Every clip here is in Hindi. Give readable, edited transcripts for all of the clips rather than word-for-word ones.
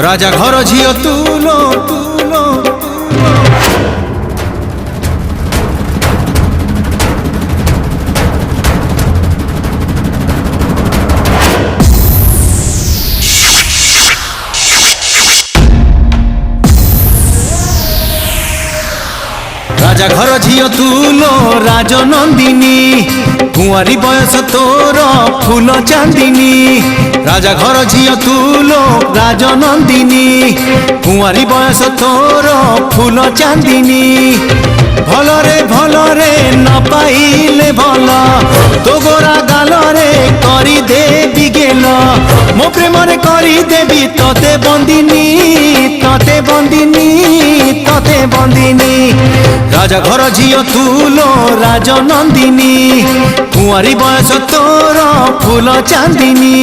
राजा घर झियो तुलो तुलो राजा घर झियो तुलो राजनंदिनी कुंवारी बयस तोर फूल चांदिनी राजा घर झियो तुलो राजनंदिनी कुंवारी बयस तोर फूल चांदिनी भलरे न पाइले भल तो गोरा गालरे करी देवी गेल मो प्रेम रे करी देवी तते बंदिनी तते बंदिनी तते बंदिनी राजा घर झियो तुलो राजनंदिनी कुंवारी बयस तोर फूल चांदिनी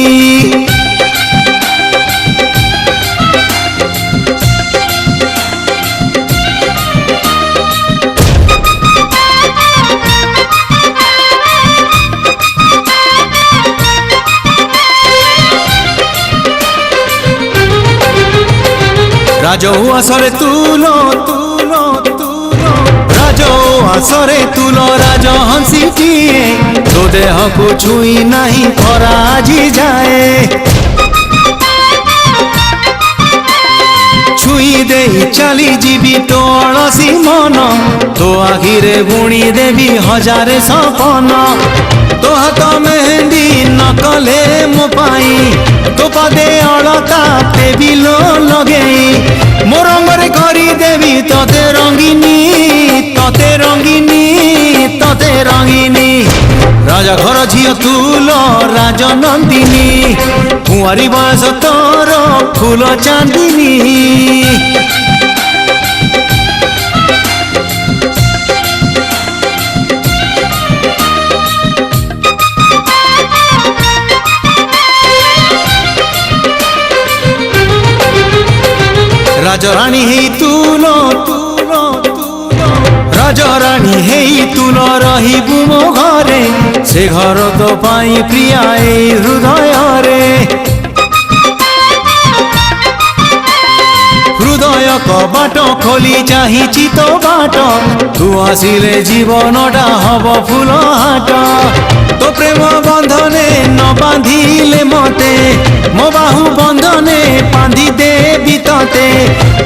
राजो आसरे तुलो तुलो तुलो राजो आसरे तुलो राज हंसीटिए तो देह को छुई नहीं फराजी जाए छुई दे चली जीवी तो अलसी मन तो आखिरे बुणी देवी हजारे सपन तो हाथ मेहंदी न कले मो पाई तो पदे अलता देवी लो लगे मो रंगरे करी देवी तते रंगिनी तते रंगिनी तते रंगिनी राजा घर झियो तुलो राजनंदिनी कुंवारी बयस तोर फूल चांदिनी राजरानी हे तुलो तुलो तुलो राजरानी हे तुलो रहिबु मो घरे से घर तो पाई प्रिया ए हृदय रे हृदय कबाट खोली चाहिछि तो बाट तू आसिले जीवनटा हब फूल हाट तो प्रेम बंधने न बांधिले मते मो बाहु बंधने बांधि देवी तते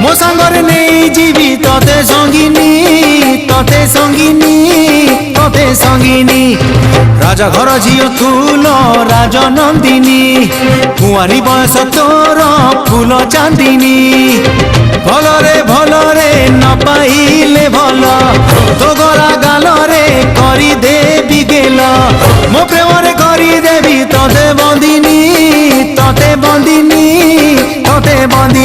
मो सांगरे नहीं जीवी तते संगिनी तते संगिनी तते संगिनी राजा घर झियो तुलो राजनंदिनी कुंवारी बयस तोर फूल चांदिनी भलरे न पाइले भल तो गोरा गालरे करी देवी गेल मो प्रेम रे करी देवी तते बंदिनी तते बंदिनी तते बंदिनी।